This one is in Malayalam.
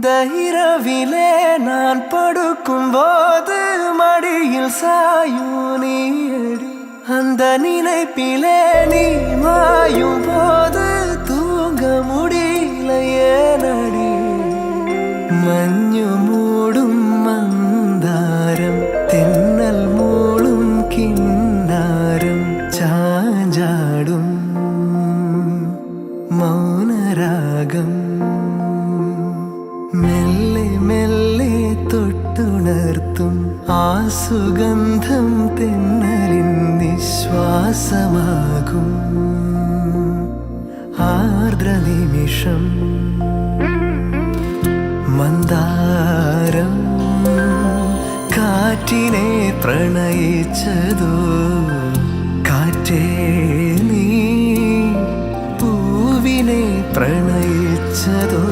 இந்த இரவிலே நான் படுக்கும் போது மடியில் சாயும் நீடி, அந்த நினைப்பிலே நீ மாயும் போது தூங்க முடியலையே நடி. മഞ്ഞു മൂടും മന്ദാരം, തെന്നൽ മൂളും കിന്നാരം, ചാഞ്ചാടും മൗനരാഗം, മെല്ലെ മെല്ലെ തൊട്ടുണർത്തും ആ സുഗന്ധം തെന്നലിൻ നിശ്വാസമാകും ആർദ്ര നിമിഷം. മന്ദാരം കാറ്റിനെ പ്രണയിച്ചതോ, കാറ്റേ നീ പൂവിനെ പ്രണയിച്ചതോ.